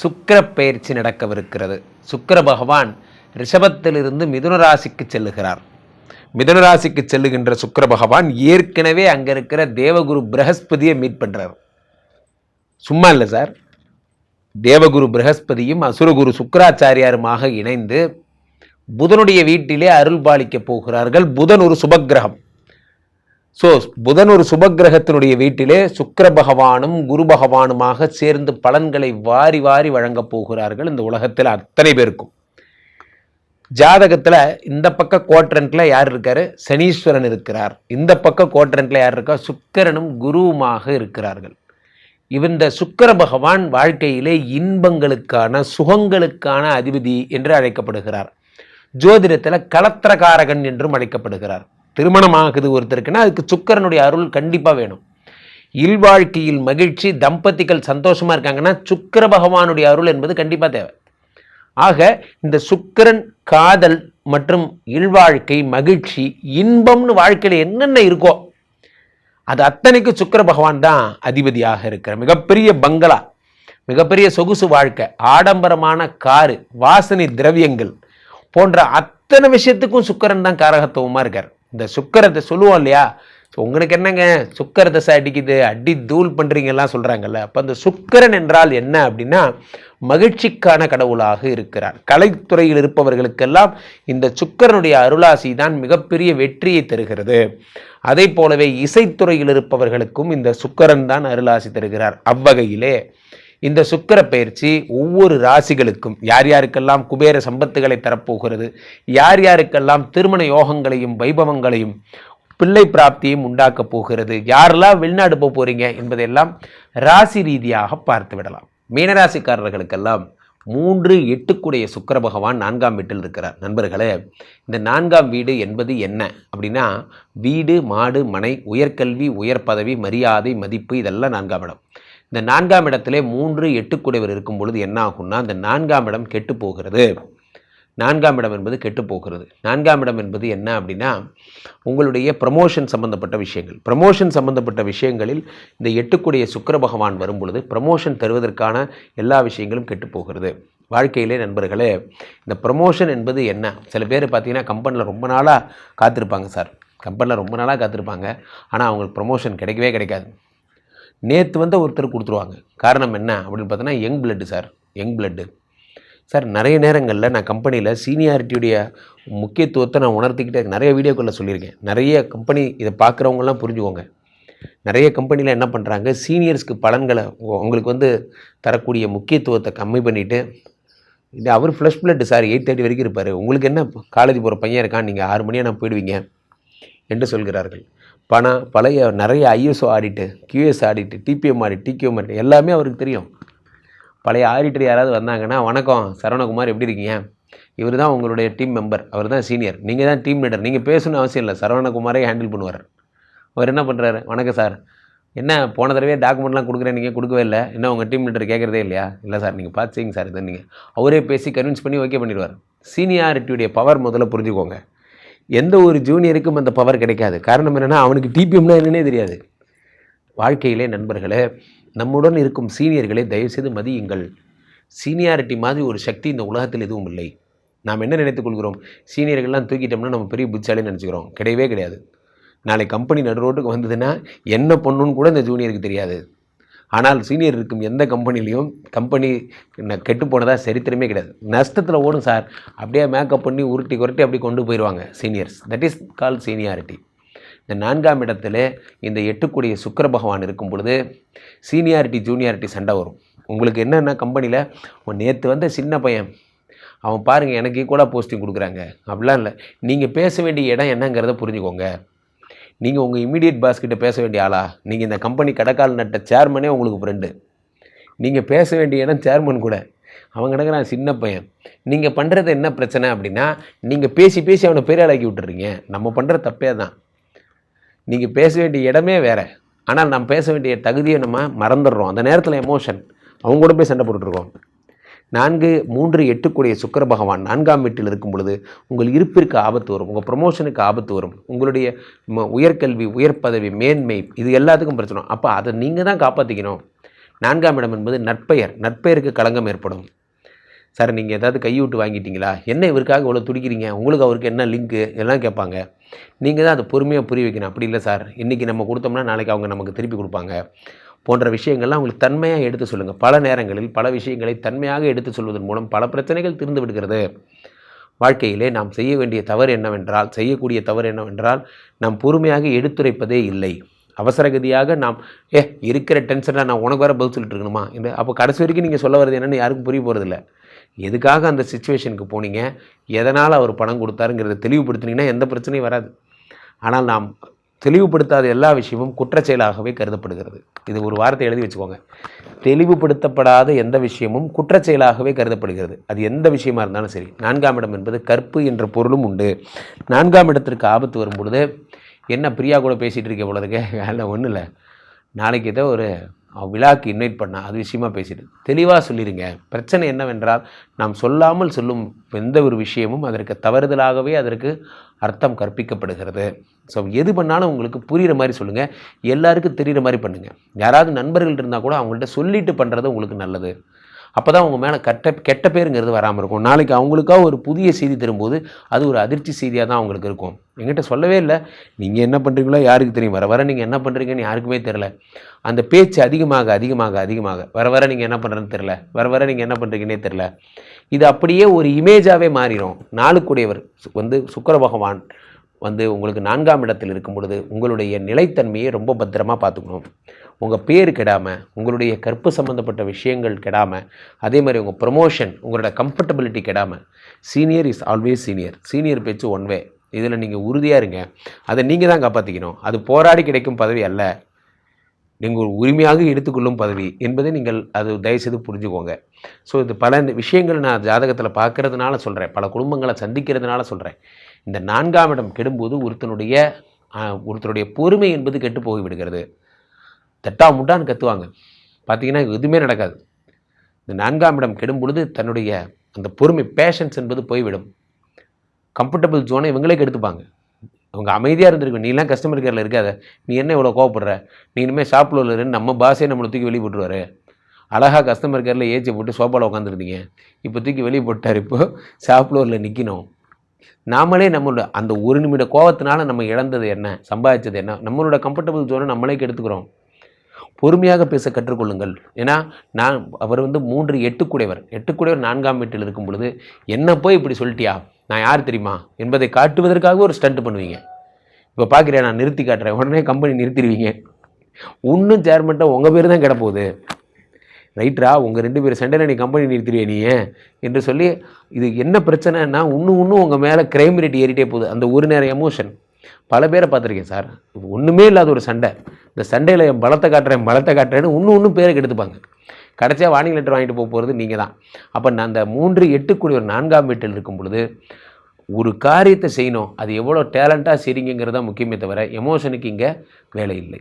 சுக்கிர பெயர்ச்சி நடக்கவிருக்கிறது. சுக்கிர பகவான் ரிஷபத்திலிருந்து மிதுன ராசிக்கு செல்லுகிறார். மிதுன ராசிக்கு செல்லுகின்ற சுக்கிர பகவான் ஏற்கனவே அங்கே இருக்கிற தேவகுரு பிரகஸ்பதியை மீட் பண்ணுறார். சும்மா இல்லை சார், தேவகுரு பிரகஸ்பதியும் அசுரகுரு சுக்கராச்சாரியாருமாக இணைந்து புதனுடைய வீட்டிலே அருள் பாலிக்க போகிறார்கள். புதன் ஒரு சுபக்கிரகம். புதன் ஒரு சுபக்கிரகத்தினுடைய வீட்டிலே சுக்கிர பகவானும் குரு பகவானுமாக சேர்ந்து பலன்களை வாரி வாரி வழங்கப் போகிறார்கள். இந்த உலகத்தில் அத்தனை பேருக்கும் ஜாதகத்தில் இந்த பக்க குவாட்ரண்ட்ல யார் இருக்காரு? சனீஸ்வரன் இருக்கிறார். இந்த பக்க குவாட்ரண்ட்ல யார் இருக்கா? சுக்கிரனும் குருவுமாக இருக்கிறார்கள். இந்த சுக்கிர பகவான் வாழ்க்கையிலே இன்பங்களுக்கான சுகங்களுக்கான அதிபதி என்று அழைக்கப்படுகிறார். ஜோதிடத்தில் கலத்திரகாரகன் என்றும் அழைக்கப்படுகிறார். திருமணமாகுது ஒருத்தருக்குன்னா அதுக்கு சுக்கிரனுடைய அருள் கண்டிப்பாக வேணும். இல்வாழ்க்கையில் மகிழ்ச்சி, தம்பதிகள் சந்தோஷமா இருக்காங்கன்னா சுக்கிர பகவானுடைய அருள் என்பது கண்டிப்பாக தேவை. ஆக இந்த சுக்கிரன் காதல் மற்றும் இல்வாழ்க்கை, மகிழ்ச்சி, இன்பம்னு வாழ்க்கையில் என்னென்ன இருக்கோ அது அத்தனைக்கு சுக்கிர பகவான் தான் அதிபதியாக இருக்கிற மிகப்பெரிய பங்களா, மிகப்பெரிய சொகுசு வாழ்க்கை, ஆடம்பரமான காரு, வாசனை திரவியங்கள் போன்ற அத்தனை விஷயத்துக்கும் சுக்கிரன் தான் காரகத்துவமாக இருக்கார். இந்த சுக்கிரத்தை சொல்லுவோம் இல்லையா, உங்களுக்கு என்னங்க சுக்கிர தசை அடிக்குது, அடி தூள் பண்ணுறீங்கலாம் சொல்கிறாங்கல்ல. அப்போ அந்த சுக்கிரன் என்றால் என்ன அப்படின்னா மகிழ்ச்சிக்கான கடவுளாக இருக்கிறார். கலைத்துறையில் இருப்பவர்களுக்கெல்லாம் இந்த சுக்கிரனுடைய அருளாசி தான் மிகப்பெரிய வெற்றியை தருகிறது. அதை போலவே இசைத்துறையில் இருப்பவர்களுக்கும் இந்த சுக்கிரன் தான் அருளாசி தருகிறார். அவ்வகையிலே இந்த சுக்கிர பயிற்சி ஒவ்வொரு ராசிகளுக்கும் யார் யாருக்கெல்லாம் குபேர சம்பத்துகளை தரப்போகிறது, யார் யாருக்கெல்லாம் திருமண யோகங்களையும் வைபவங்களையும் பிள்ளை பிராப்தியும் உண்டாக்கப் போகிறது, யாரெல்லாம் வெளிநாடு போக போறீங்க என்பதையெல்லாம் ராசி ரீதியாக பார்த்து விடலாம். மீனராசிக்காரர்களுக்கெல்லாம் 3-8 சுக்கிர பகவான் 4ஆம் வீட்டில் இருக்கிறார். நண்பர்களே, இந்த 4ஆம் வீடு என்பது என்ன அப்படின்னா வீடு, மாடு, மனை, உயர்கல்வி, உயர் பதவி, மரியாதை, மதிப்பு, இதெல்லாம் 4ஆம் இடம். இந்த 4ஆம் இடத்திலே 3-8 இருக்கும் பொழுது என்ன ஆகும்னா அந்த 4ஆம் இடம் கெட்டு போகிறது. 4ஆம் இடம் என்பது கெட்டு போகிறது. 4ஆம் இடம் என்பது என்ன அப்படின்னா உங்களுடைய ப்ரமோஷன் சம்பந்தப்பட்ட விஷயங்கள். ப்ரமோஷன் சம்பந்தப்பட்ட விஷயங்களில் இந்த 8 சுக்கிர பகவான் வரும் பொழுது ப்ரமோஷன் தருவதற்கான எல்லா விஷயங்களும் கெட்டு போகிறது. வாழ்க்கையிலே நண்பர்களே, இந்த ப்ரமோஷன் என்பது என்ன? சில பேர் பார்த்தீங்கன்னா கம்பெனியில் ரொம்ப நாளாக காத்திருப்பாங்க சார், கம்பெனியில் ரொம்ப நாளாக காத்திருப்பாங்க, ஆனால் அவங்களுக்கு ப்ரமோஷன் கிடைக்கவே கிடைக்காது. நேற்று ஒருத்தர் கொடுத்துருவாங்க. காரணம் என்ன அப்படின்னு பார்த்தோன்னா young blood sir, young blood sir. நிறைய நேரங்களில் நான் கம்பெனியில் சீனியாரிட்டியுடைய முக்கியத்துவத்தை நான் உணர்த்திக்கிட்டே நிறைய வீடியோக்களில் சொல்லியிருக்கேன். நிறைய கம்பெனி இதை பார்க்குறவங்கலாம் புரிஞ்சுக்கோங்க. நிறைய கம்பெனியில் என்ன பண்ணுறாங்க, சீனியர்ஸ்க்கு பலன்களை உங்களுக்கு தரக்கூடிய முக்கியத்துவத்தை கம்மி பண்ணிவிட்டு இது அவர் ஃப்ளஷ் பிளட்டு சார் 8:30 வரைக்கும் இருப்பார், உங்களுக்கு என்ன காலேஜ் போகிற பையன் இருக்கான், நீங்கள் 6 மணியாக நான் போயிடுவீங்க என்று சொல்கிறார்கள். பழைய நிறைய ஐஎஸ்ஓ ஆடிட்டு, கியூஎஸ் ஆடிட்டு, டிபிஎம் ஆடிட், டிக்யூஎம் ஆடிட் எல்லாமே அவருக்கு தெரியும். பழைய ஆடிட்டர் யாராவது வந்தாங்கன்னா, வணக்கம் சரவணகுமார் எப்படி இருக்கீங்க, இவர் தான் உங்களுடைய டீம் மெம்பர், அவர் தான் சீனியர், நீங்கள் தான் டீம் லீடர், நீங்கள் பேசணும்னு அவசியம் இல்லை, சரவணகுமாரே ஹேண்டில் பண்ணுவார். அவர் என்ன பண்ணுறாரு, வணக்கம் சார், என்ன போன தடவையே டாக்குமெண்ட்லாம் கொடுக்குறேன், நீங்கள் கொடுக்கவே இல்லை, என்ன உங்கள் டீம் லீடர் கேட்குறதே இல்லையா? இல்லை சார், நீங்கள் பார்த்து செய்யுங்க சார், இது நீங்கள் அவரே பேசி கன்வின்ஸ் பண்ணி ஓகே பண்ணிடுவார். சீனியாரிட்டியுடைய பவர் முதல்ல புரிஞ்சுக்கோங்க. எந்த ஒரு ஜூனியருக்கும் அந்த பவர் கிடைக்காது. காரணம் என்னென்னா அவனுக்கு டிபிஎம்னா என்னன்னே தெரியாது. வாழ்க்கையிலே நண்பர்களே, நம்முடன் இருக்கும் சீனியர்களை தயவுசெய்து மதியுங்கள். சீனியாரிட்டி மாதிரி ஒரு சக்தி இந்த உலகத்தில் எதுவும் இல்லை. நாம் என்ன நினைத்துக் கொள்கிறோம், சீனியர்கள்லாம் தூக்கிட்டோம்னா நம்ம பெரிய புத்திசாலின்னு நினச்சிக்கிறோம். கிடையவே கிடையாது. நாளை கம்பெனி நடு ரோட்டுக்கு வந்ததுன்னா என்ன பண்ணுன்னு கூட இந்த ஜூனியருக்கு தெரியாது. ஆனால் சீனியர் இருக்கும் எந்த கம்பெனிலையும் கம்பெனி கெட்டு போனதாக சரித்திரமே கிடையாது. நஷ்டத்தில் ஓடும் சார், அப்படியே மேக்கப் பண்ணி உருட்டி குரட்டி அப்படி கொண்டு போயிடுவாங்க seniors. That is call seniority. இந்த 4ஆம் இடத்துல இந்த 8 சுக்கிர பகவான் இருக்கும் பொழுது சீனியாரிட்டி ஜூனியாரிட்டி சண்டை வரும். உங்களுக்கு என்னென்ன கம்பெனியில் நேற்று சின்ன பையன் அவன் பாருங்கள் எனக்கு ஈக்குவலாக போஸ்டிங் கொடுக்குறாங்க அப்படிலாம் இல்லை. நீங்கள் பேச வேண்டிய இடம் என்னங்கிறத புரிஞ்சுக்கோங்க. நீங்கள் உங்கள் இமீடியட் பாஸ்கிட்ட பேச வேண்டிய ஆளா? நீங்கள் இந்த கம்பெனி கடைக்கால் நட்ட சேர்மனே உங்களுக்கு ஃப்ரெண்டு. நீங்கள் பேச வேண்டிய இடம் சேர்மன் கூட. அவன் கிடக்குறான் சின்ன பையன். நீங்கள் பண்ணுறது என்ன பிரச்சனை அப்படின்னா நீங்கள் பேசி பேசி அவனை பெரிய ஆளாக்கி விட்டுறீங்க. நம்ம பண்ணுற தப்பே தான். நீங்கள் பேச வேண்டிய இடமே வேறு, ஆனால் நம்ம பேச வேண்டிய தகுதியை நம்ம மறந்துடுறோம். அந்த நேரத்தில் எமோஷன் அவங்க கூட போய் சண்டை போட்டுட்ருக்கோம். 4-3-8 சுக்கிர பகவான் 4ஆம் வீட்டில் இருக்கும் பொழுது உங்கள் இருப்பிற்கு ஆபத்து வரும், உங்கள் ப்ரொமோஷனுக்கு ஆபத்து வரும், உங்களுடைய உயர்கல்வி, உயர் பதவி, மேன்மை, இது எல்லாத்துக்கும் பிரச்சனை. அப்போ அதை நீங்கள் தான் காப்பாற்றிக்கணும். 4ஆம் இடம் என்பது நற்பெயர், நற்பெயருக்கு களங்கம் ஏற்படும். சார் நீங்கள் ஏதாவது கைவிட்டு வாங்கிட்டீங்களா, என்ன இவருக்காக இவ்வளோ துடிக்கிறீங்க, உங்களுக்கு அவருக்கு என்ன லிங்க்கு எல்லாம் கேட்பாங்க. நீங்கள் தான் அதை பொறுமையாக புரிய வைக்கணும். அப்படி இல்லை சார், இன்றைக்கி நம்ம கொடுத்தோம்னா நாளைக்கு அவங்க நமக்கு திருப்பி கொடுப்பாங்க போன்ற விஷயங்கள்லாம் அவங்களுக்கு தன்மையாக எடுத்து சொல்லுங்கள். பல நேரங்களில் பல விஷயங்களை தன்மையாக எடுத்து சொல்வதன் மூலம் பல பிரச்சனைகள் தீர்ந்து விடுகிறது. வாழ்க்கையிலே நாம் செய்ய வேண்டிய தவறு என்னவென்றால், செய்யக்கூடிய தவறு என்னவென்றால், நாம் பொறுமையாக எடுத்துரைப்பதே இல்லை. அவசரகதியாக நாம் இருக்கிற டென்ஷனாக நான் உனக்கு வேறு பதில் சொல்லிட்டு இருக்கணுமா என்று அப்போ கடைசி வரைக்கும் நீங்கள் சொல்ல வர்றது என்னென்னு யாருக்கும் புரிய போகிறதில்ல. எதுக்காக அந்த சிச்சுவேஷனுக்கு போனீங்க, எதனால் அவர் பணம் கொடுத்தாருங்கிறத தெளிவுபடுத்தினீங்கன்னா எந்த பிரச்சனையும் வராது. ஆனால் நாம் தெளிவுபடுத்தாத எல்லா விஷயமும் குற்றச்செயலாகவே கருதப்படுகிறது. இது ஒரு வார்த்தை எழுதி வச்சுக்கோங்க. தெளிவுபடுத்தப்படாத எந்த விஷயமும் குற்றச்செயலாகவே கருதப்படுகிறது. அது எந்த விஷயமா இருந்தாலும் சரி. 4ஆம் இடம் என்பது கற்பு என்ற பொருளும் உண்டு. 4ஆம் இடத்திற்கு ஆபத்து வரும் பொழுது, என்ன பிரியா கூட பேசிகிட்டு இருக்க போல இருக்க, இல்லை ஒன்றும் இல்லை, நாளைக்கு ஏதோ ஒரு விழாக்கு இன்வைட் பண்ணால் அது விஷயமா பேசிட்டு தெளிவாக சொல்லிடுங்க. பிரச்சனை என்னவென்றால், நாம் சொல்லாமல் சொல்லும் எந்த ஒரு விஷயமும் அதற்கு தவறுதலாகவே அதற்கு அர்த்தம் கற்பிக்கப்படுகிறது. ஸோ எது பண்ணாலும் உங்களுக்கு புரிகிற மாதிரி சொல்லுங்கள், எல்லாருக்கும் தெரிகிற மாதிரி பண்ணுங்கள். யாராவது நண்பர்கள் இருந்தால் கூட அவங்கள்ட்ட சொல்லிட்டு பண்ணுறது உங்களுக்கு நல்லது. அப்போ தான் உங்கள் மேலே கெட்ட பேருங்கிறது வராமல் இருக்கும். நாளைக்கு அவங்களுக்காக ஒரு புதிய செய்தி தரும்போது அது ஒரு அதிர்ச்சி செய்தியாக தான் அவங்களுக்கு இருக்கும். என்கிட்ட சொல்லவே இல்லை, நீங்கள் என்ன பண்ணுறீங்களோ யாருக்கு தெரியும், வர வர நீங்கள் என்ன பண்ணுறீங்கன்னு யாருக்குமே தெரில. அந்த பேச்சு அதிகமாக அதிகமாக அதிகமாக வர வர நீங்கள் என்ன பண்ணுறதுன்னு தெரில, வர வர நீங்கள் என்ன பண்ணுறீங்கன்னே தெரில. இது அப்படியே ஒரு இமேஜாகவே மாறிடும். நாளுக்குடையவர் சுக்கிர பகவான் உங்களுக்கு 4ஆம் இடத்தில் இருக்கும் பொழுது உங்களுடைய நிலைத்தன்மையை ரொம்ப பத்திரமாக பார்த்துக்கணும். உங்கள் பேர் கெடாமல், உங்களுடைய கற்பு சம்மந்தப்பட்ட விஷயங்கள் கெடாமல், அதே மாதிரி உங்கள் ப்ரொமோஷன், உங்களோட கம்ஃபர்டபிலிட்டி கெடாமல். Senior is always senior. Senior பேச்சு ஒன் வே. இதில் நீங்கள் உறுதியாக இருங்க. அதை நீங்கள் தான் காப்பாற்றிக்கணும். அது போராடி கிடைக்கும் பதவி அல்ல, நீங்கள் ஒரு உரிமையாக எடுத்துக்கொள்ளும் பதவி என்பதை நீங்கள் அது தயவுசெய்து புரிஞ்சுக்கோங்க. ஸோ இது பல விஷயங்கள் நான் ஜாதகத்தில் பார்க்கறதுனால சொல்கிறேன், பல குடும்பங்களை சந்திக்கிறதுனால சொல்கிறேன். இந்த 4ஆம் இடம் கெடும்போது ஒருத்தருடைய பொறுமை என்பது கெட்டு போய் விடுகிறது. தட்டா முட்டான்னு கத்துவாங்க, பார்த்தீங்கன்னா எதுவுமே நடக்காது. இந்த 4ஆம் இடம் கெடும் பொழுது தன்னுடைய அந்த பொறுமை, பேஷன்ஸ் என்பது போய்விடும். கம்ஃபர்டபுள் ஜோனை இவங்களே கெடுத்துப்பாங்க. அவங்க அமைதியாக இருந்திருக்கும். நீலாம் கஸ்டமர் கேரில் இருக்காத, நீ என்ன இவ்வளோ கோவப்படுற, நீ இனிமேல் ஷாப்பில் உள்ளதுன்னு நம்ம பாஸே நம்மளை தூக்கி வெளியே போட்டுருவார். அழகாக கஸ்டமர் கேரில் ஏச்சி போட்டு சோப்பாவில் உட்காந்துருந்தீங்க, இப்போ தூக்கி வெளியே போட்டார். இப்போது ஷாப்ளோரில் நிற்கணும். நாமளே நம்மளோட அந்த ஒரு நிமிட கோவத்தினால நம்ம இழந்தது என்ன, சம்பாதிச்சது என்ன, நம்மளோட கம்ஃபர்டபுள் ஜோனை நம்மளே கெடுத்துக்கிறோம். பொறுமையாக பேச கற்றுக்கொள்ளுங்கள். ஏன்னா அவர் 3 8 கூடையவர் 4ஆம் வீட்டில் இருக்கும் பொழுது என்ன போய் இப்படி சொல்லிட்டியா, நான் யார் தெரியுமா என்பதை காட்டுவதற்காக ஒரு ஸ்டண்ட் பண்ணுவீங்க. இப்போ பார்க்குறேன், நான் நிறுத்தி காட்டுறேன், உடனே கம்பெனி நிறுத்திடுவீங்க. இன்னும் சேர்மெண்ட்டை உங்கள் பேர் தான் கிடப்போகுது. ரைட்ரா, உங்கள் 2 பேர் சண்டையில் நீ கம்பெனி நிறுத்திடுவே நீ என்று சொல்லி, இது என்ன பிரச்சனைன்னா இன்னும் உங்கள் மேலே கிரைம் ரேட் ஏறிட்டே போகுது. அந்த ஒரு நேரம் எமோஷன் பல பேரை பார்த்துருக்கேன் சார். ஒன்றுமே இல்லாத ஒரு சண்டை, இந்த சண்டையில் என் பலத்தை காட்டுறேன்னு இன்னும் பேருக்கு எடுத்துப்பாங்க. கடைசியாக வார்னிங் லெட்டர் வாங்கிட்டு போகிறது நீங்கள் தான். அப்போ நான் அந்த 3 8 கூடிய 4ஆம் வீட்டில் இருக்கும் பொழுது ஒரு காரியத்தை செய்யணும், அது எவ்வளோ டேலண்ட்டாக செய்றீங்கிறது தான் முக்கியமே தவிர எமோஷனுக்கு இங்கே வேலை இல்லை.